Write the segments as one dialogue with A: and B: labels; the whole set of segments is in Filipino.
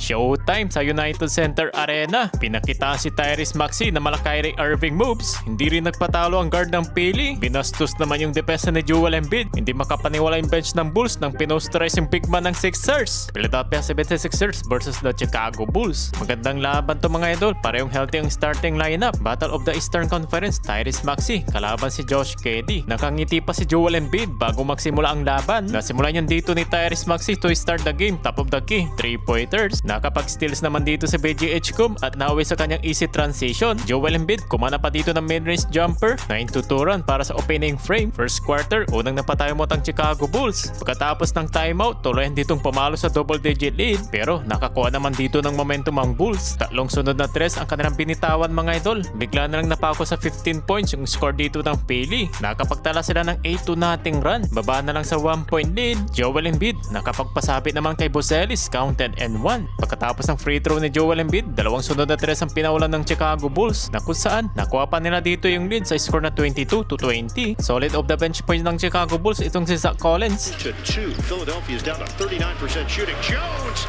A: Showtime sa United Center Arena. Pinakitaan si Tyrese Maxey na Kyrie Irving moves. Hindi rin nagpatalo ang guard ng Philly. Binastos naman yung depensa ni Joel Embiid. Hindi makapaniwala yung bench ng Bulls nang pinosterize yung big man ng Sixers. Philadelphia 76ers versus the Chicago Bulls. Magandang laban to mga idol. Parehong healthy ang starting lineup. Battle of the Eastern Conference, Tyrese Maxey kalaban si Josh Giddey. Nakangiti pa si Joel Embiid bago magsimula ang laban. Nasimulan yan dito ni Tyrese Maxey to start the game. Top of the key, 3-pointers. Nakapag-steals naman dito si BJ Edgecombe at nauwi sa kanyang easy transition. Joel Embiid kumana pa dito ng mid-range jumper. 9-2 run para sa opening frame. First quarter, unang napatayo mo ang Chicago Bulls. Pagkatapos ng timeout, tuloy ditong pumalo sa double-digit lead. Pero nakakuha naman dito ng momentum ang Bulls. Tatlong sunod na tres ang kanilang binitawan mga idol. Bigla na lang napako sa 15 points yung score dito ng Philly. Nakapagtala sila ng 8-0 run. Baba na lang sa 1-point lead. Joel Embiid nakapagpasabit naman kay Boselis, counted and 1. Pagkatapos ng free throw ni Joel Embiid, dalawang sunod na tres ang pinawalan ng Chicago Bulls na kung saan nakuha pa nila dito yung lead sa score na 22-20. Solid of the bench points ng Chicago Bulls itong si Zach Collins.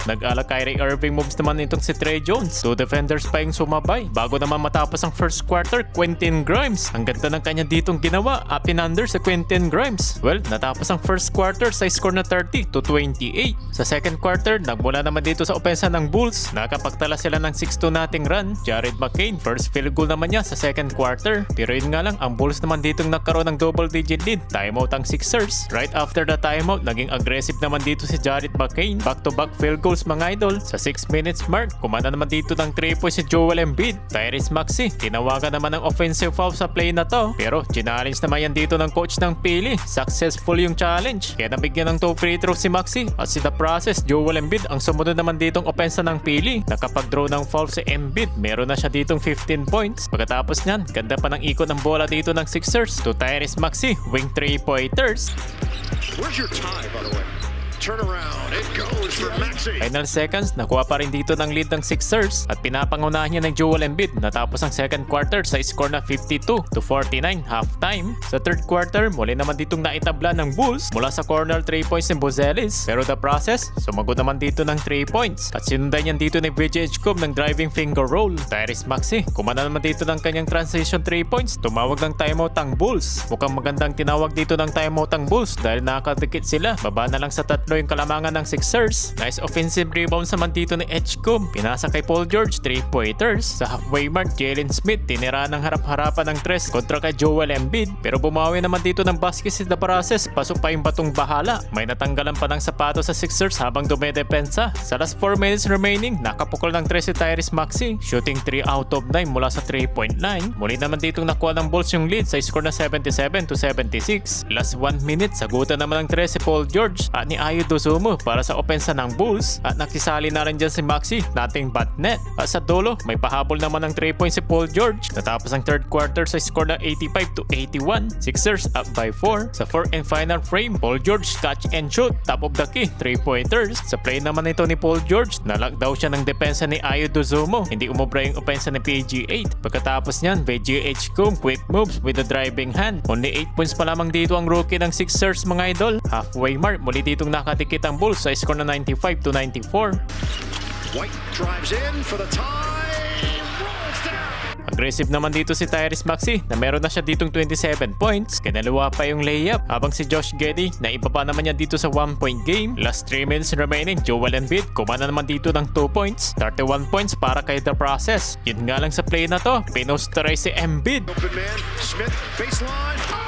A: Nag-ala Kyrie Irving moves naman itong si Trey Jones. Two defenders pa yung sumabay. Bago naman matapos ang first quarter, Quentin Grimes. Ang ganda ng kanya ditong ginawa. Up and under sa Quentin Grimes. Well, natapos ang first quarter sa score na 30-28. Sa second quarter, nagmula naman dito sa opensa ng Bulls. Nakapagtala sila ng 6-0 run. Jared McCain, first field goal naman niya sa second quarter. Pero yun nga lang, ang Bulls naman ditong nagkaroon ng double-digit lead. Timeout ang Sixers. Right after the timeout, naging aggressive naman dito si Jared McCain. Back-to-back field goals mga idol. Sa 6 minutes mark, kumana naman dito ng 3 points si Joel Embiid. Tyrese Maxey, tinawagan naman ng offensive foul sa play na to. Pero challenge naman yan dito ng coach ng Philly. Successful yung challenge. Kaya nabigyan ng 2 free throws si Maxey. At si the process, Joel Embiid ang sumunod naman ditong opensa ng Philly. Nakapag-draw ng foul si Embiid. Meron na siya ditong 15 points. Pagkatapos nyan, ganda pa ng ikot ng bola dito ng Sixers to Tyrese Maxey, wing 3-pointers.
B: Where's your tie, by the way? Turn around, it goes for Maxey.
A: Final seconds, nakuha pa rin dito ng lead ng Sixers at pinapangunahan niya ng Joel Embiid natapos ang second quarter sa score na 52-49 halftime. Sa third quarter, muli naman ditong naitabla ng Bulls mula sa corner 3 points ni Boselis. Pero the process, sumagot naman dito ng 3 points at sinundan niyan dito ni BJ Edgecombe ng driving finger roll. Tyrese Maxey, kumana naman dito ng kanyang transition 3 points. Tumawag ng timeout ang Bulls. Mukhang magandang tinawag dito ng timeout ang Bulls dahil nakakadikit sila. Baba na lang sa tatlo yung kalamangan ng Sixers. Nice offensive rebound naman dito ni Edgecombe. Pinasa kay Paul George, 3-pointers. Sa halfway mark, Jalen Smith tinira ng harap-harapan ng tres kontra kay Joel Embiid. Pero bumawi naman dito ng basket si the process. Pasok pa yung batong bahala. May natanggalan pa ng sapatos sa Sixers habang dumedepensa. Sa last 4 minutes remaining, nakapukol ng tres si Tyrese Maxey. Shooting 3 out of 9 mula sa 3-point line. Muli naman ditong nakuha ng Bulls yung lead sa score na 77-76. Last 1 minute, sagutan naman ng tres si Paul George at ni Ayo Dosunmu para sa opensa ng Bulls at nakisali na rin dyan si Maxey, nothing but net. At sa dulo, may pahabol naman ng 3 points si Paul George. Natapos ang third quarter sa score na 85-81. Sixers up by 4. Sa fourth and final frame, Paul George catch and shoot, top of the key, 3-pointers. Sa play naman ito ni Paul George, nalagdaw siya ng depensa ni Ayo Dosunmu. Hindi umubra yung opensa ni PG8. Pagkatapos niyan, BJ Edgecombe quick moves with the driving hand. Only 8 points pa lamang dito ang rookie ng Sixers mga idol. Halfway mark, muli ditong nakadikit ang Bulls sa score na 95-94.
B: White drives in for the tie. Rolls down.
A: Aggressive naman dito si Tyrese Maxey na meron na siya ditong 27 points. Kinalawa pa yung layup habang si Josh Giddey na ibaba naman niya dito sa 1-point game. Last 3 minutes remaining, Joel Embiid kumana naman dito ng 2 points. 31 points para kay the process. Yun nga lang sa play na to, pinosterize si Embiid.
B: Open man, Smith, baseline. Oh!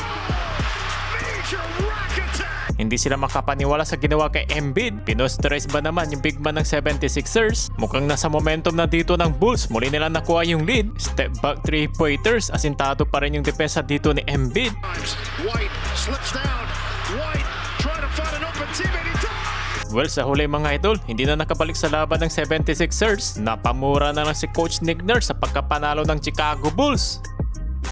B: Major rack attack.
A: Hindi sila makapaniwala sa ginawa kay Embiid. Pinosterize ba naman yung big man ng 76ers? Mukhang nasa momentum na dito ng Bulls. Muli nila nakuha yung lead. Step back 3-pointers. Asintado pa rin yung depensa dito ni Embiid.
B: White slips down. White trying to find an open teammate.
A: Well, sa huli mga idol, hindi na nakabalik sa laban ng 76ers. Napamura na lang si Coach Nick Nurse sa pagkapanalo ng Chicago Bulls.